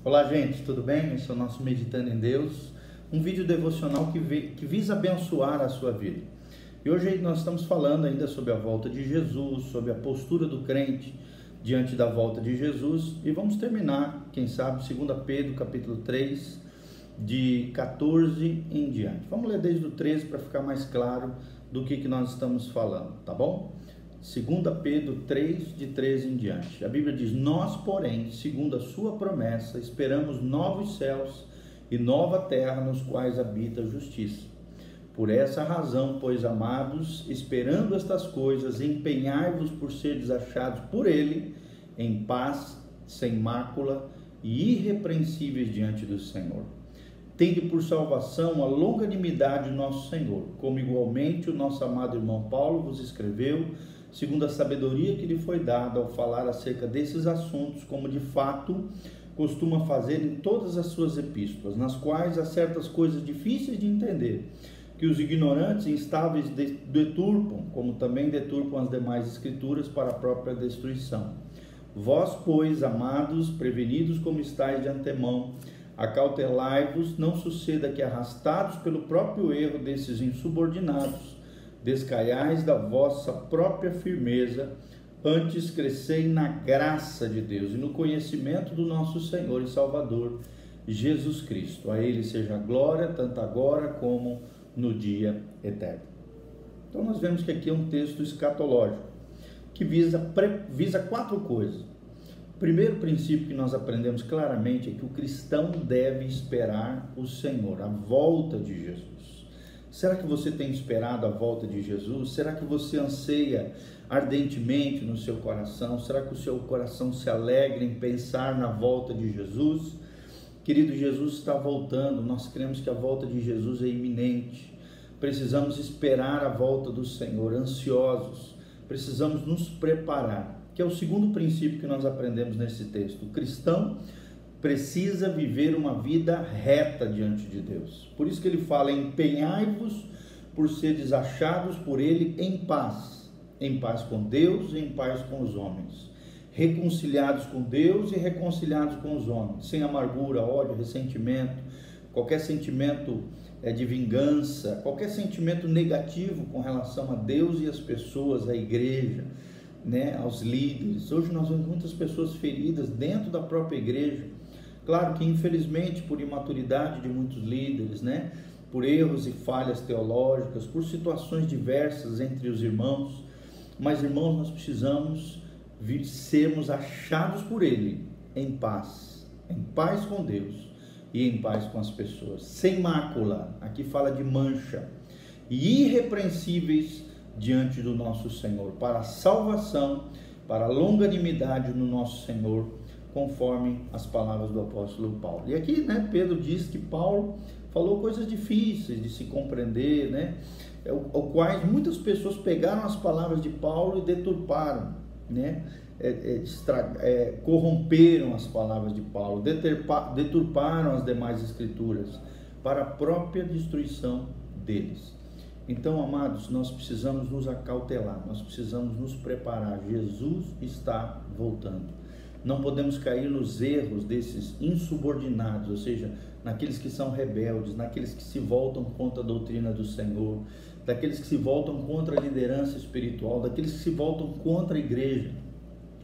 Olá, gente, tudo bem? Esse é o nosso Meditando em Deus, um vídeo devocional que visa abençoar a sua vida. E hoje nós estamos falando ainda sobre a volta de Jesus, sobre a postura do crente diante da volta de Jesus, e vamos terminar, quem sabe, 2 Pedro, capítulo 3, de 14 em diante. Vamos ler desde o 13 para ficar mais claro do que nós estamos falando, tá bom? 2 Pedro 3, de 13 em diante. A Bíblia diz: nós, porém, segundo a sua promessa, esperamos novos céus e nova terra nos quais habita a justiça. Por essa razão, pois, amados, esperando estas coisas, empenhai-vos por seres achados por Ele, em paz, sem mácula e irrepreensíveis diante do Senhor. Tende por salvação a longanimidade do nosso Senhor, como igualmente o nosso amado irmão Paulo vos escreveu, segundo a sabedoria que lhe foi dada ao falar acerca desses assuntos, como de fato costuma fazer em todas as suas epístolas, nas quais há certas coisas difíceis de entender, que os ignorantes e instáveis deturpam, como também deturpam as demais escrituras para a própria destruição. Vós, pois, amados, prevenidos como estáis de antemão, acautelai-vos, não suceda que, arrastados pelo próprio erro desses insubordinados, descaiais da vossa própria firmeza, antes crescei na graça de Deus e no conhecimento do nosso Senhor e Salvador, Jesus Cristo. A Ele seja a glória, tanto agora como no dia eterno. Então nós vemos que aqui é um texto escatológico, que visa quatro coisas. O primeiro princípio que nós aprendemos claramente é que o cristão deve esperar o Senhor, a volta de Jesus. Será que você tem esperado a volta de Jesus? Será que você anseia ardentemente no seu coração? Será que o seu coração se alegra em pensar na volta de Jesus? Querido, Jesus está voltando, nós cremos que a volta de Jesus é iminente. Precisamos esperar a volta do Senhor, ansiosos. Precisamos nos preparar, que é o segundo princípio que nós aprendemos nesse texto. O cristão precisa viver uma vida reta diante de Deus. Por isso que ele fala: empenhai-vos por seres achados por Ele em paz com Deus e em paz com os homens, reconciliados com Deus e reconciliados com os homens, sem amargura, ódio, ressentimento, qualquer sentimento de vingança, qualquer sentimento negativo com relação a Deus e as pessoas, a igreja, aos líderes. Hoje nós vemos muitas pessoas feridas dentro da própria igreja. Claro que, infelizmente, por imaturidade de muitos líderes, por erros e falhas teológicas, por situações diversas entre os irmãos. Mas, irmãos, nós precisamos sermos achados por Ele em paz com Deus e em paz com as pessoas, sem mácula, aqui fala de mancha, e irrepreensíveis diante do nosso Senhor, para a salvação, para a longanimidade no nosso Senhor, conforme as palavras do apóstolo Paulo. E aqui, Pedro diz que Paulo falou coisas difíceis de se compreender, o quais muitas pessoas pegaram as palavras de Paulo e deturparam, corromperam as palavras de Paulo, deturparam as demais escrituras para a própria destruição deles. Então, amados, nós precisamos nos acautelar, nós precisamos nos preparar. Jesus está voltando. Não podemos cair nos erros desses insubordinados, ou seja, naqueles que são rebeldes, naqueles que se voltam contra a doutrina do Senhor, daqueles que se voltam contra a liderança espiritual, daqueles que se voltam contra a igreja.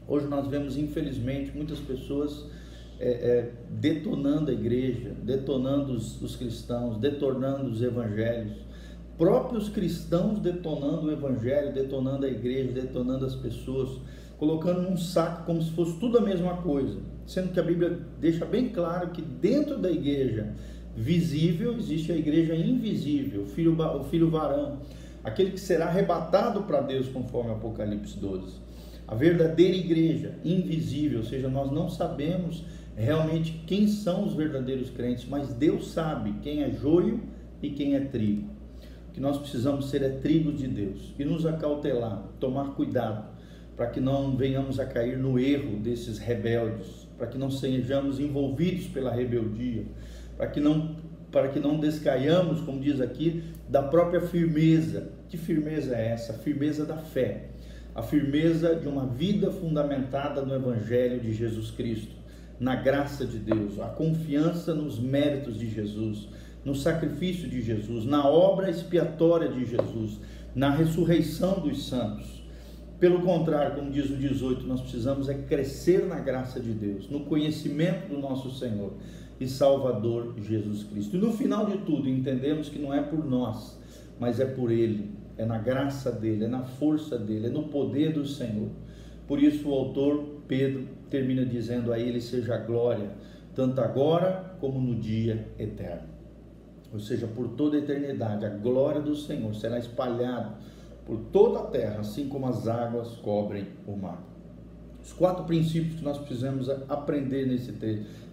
Hoje nós vemos, infelizmente, muitas pessoas detonando a igreja, detonando os cristãos, detonando os evangelhos, próprios cristãos detonando o evangelho, detonando a igreja, detonando as pessoas, colocando num saco como se fosse tudo a mesma coisa, sendo que a Bíblia deixa bem claro que dentro da igreja visível existe a igreja invisível, o filho varão, aquele que será arrebatado para Deus, conforme Apocalipse 12. A verdadeira igreja invisível, ou seja, nós não sabemos realmente quem são os verdadeiros crentes, mas Deus sabe quem é joio e quem é trigo. O que nós precisamos ser trigo de Deus e nos acautelar, tomar cuidado, para que não venhamos a cair no erro desses rebeldes, para que não sejamos envolvidos pela rebeldia, para que não descaiamos, como diz aqui, da própria firmeza. Que firmeza é essa? A firmeza da fé, a firmeza de uma vida fundamentada no Evangelho de Jesus Cristo, na graça de Deus, a confiança nos méritos de Jesus, no sacrifício de Jesus, na obra expiatória de Jesus, na ressurreição dos santos. Pelo contrário, como diz o 18, nós precisamos crescer na graça de Deus, no conhecimento do nosso Senhor e Salvador Jesus Cristo. E no final de tudo, entendemos que não é por nós, mas é por Ele, é na graça dEle, é na força dEle, é no poder do Senhor. Por isso o autor Pedro termina dizendo: a Ele seja a glória, tanto agora como no dia eterno. Ou seja, por toda a eternidade, a glória do Senhor será espalhada por toda a terra, assim como as águas cobrem o mar. Os 4 princípios que nós precisamos aprender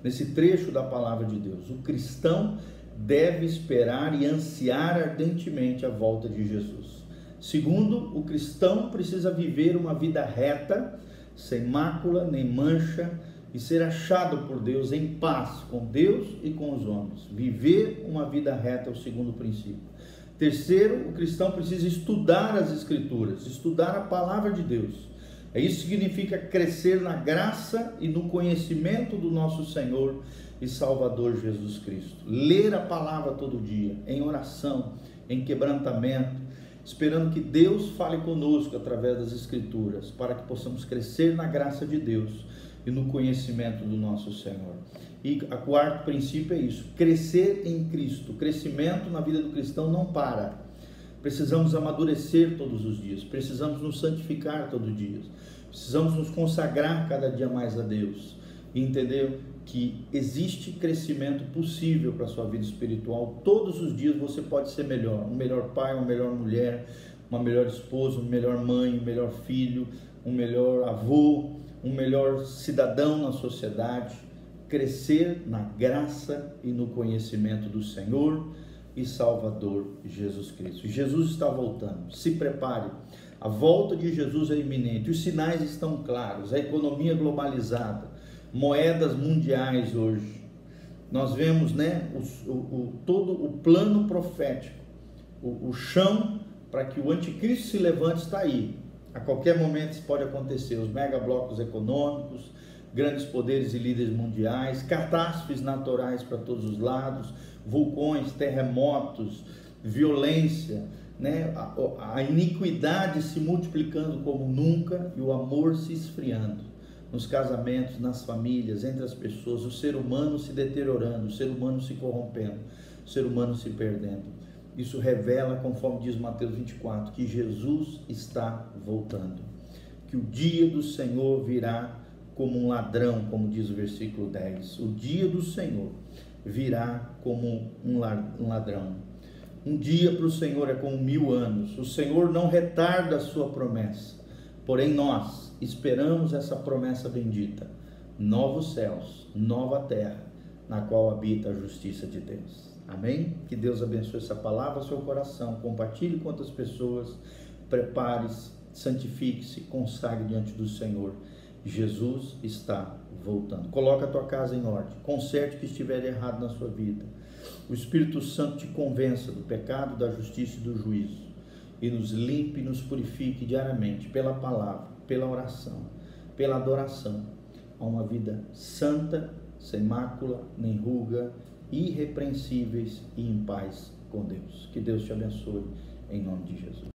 nesse trecho da palavra de Deus. O cristão deve esperar e ansiar ardentemente a volta de Jesus. Segundo, o cristão precisa viver uma vida reta, sem mácula nem mancha, e ser achado por Deus em paz com Deus e com os homens. Viver uma vida reta é o segundo princípio. Terceiro, o cristão precisa estudar as Escrituras, estudar a palavra de Deus. Isso significa crescer na graça e no conhecimento do nosso Senhor e Salvador Jesus Cristo. Ler a palavra todo dia, em oração, em quebrantamento, esperando que Deus fale conosco através das Escrituras, para que possamos crescer na graça de Deus e no conhecimento do nosso Senhor. E o quarto princípio é isso: crescer em Cristo. O crescimento na vida do cristão não para. Precisamos amadurecer todos os dias, precisamos nos santificar todos os dias, precisamos nos consagrar cada dia mais a Deus e entender que existe crescimento possível para a sua vida espiritual. Todos os dias você pode ser melhor, um melhor pai, uma melhor mulher, uma melhor esposa, uma melhor mãe, um melhor filho, um melhor avô, um melhor cidadão na sociedade. Crescer na graça e no conhecimento do Senhor e Salvador Jesus Cristo. Jesus está voltando, se prepare, a volta de Jesus é iminente, os sinais estão claros, a economia globalizada, moedas mundiais hoje, nós vemos, todo o plano profético, o chão para que o anticristo se levante está aí, a qualquer momento isso pode acontecer, os megablocos econômicos, grandes poderes e líderes mundiais, catástrofes naturais para todos os lados, vulcões, terremotos, violência, a iniquidade se multiplicando como nunca e o amor se esfriando nos casamentos, nas famílias, entre as pessoas, o ser humano se deteriorando, o ser humano se corrompendo, o ser humano se perdendo. Isso revela, conforme diz Mateus 24, que Jesus está voltando, que o dia do Senhor virá como um ladrão, como diz o versículo 10. O dia do Senhor virá como um ladrão. Um dia para o Senhor é como 1000 anos. O Senhor não retarda a sua promessa, porém nós esperamos essa promessa bendita: novos céus, nova terra, na qual habita a justiça de Deus. Amém? Que Deus abençoe essa palavra ao seu coração, compartilhe com outras pessoas, prepare-se, santifique-se, consagre diante do Senhor. Jesus está voltando. Coloca a tua casa em ordem, conserte o que estiver errado na sua vida. O Espírito Santo te convença do pecado, da justiça e do juízo, e nos limpe e nos purifique diariamente pela palavra, pela oração, pela adoração, a uma vida santa, sem mácula, nem ruga, irrepreensíveis e em paz com Deus. Que Deus te abençoe, em nome de Jesus.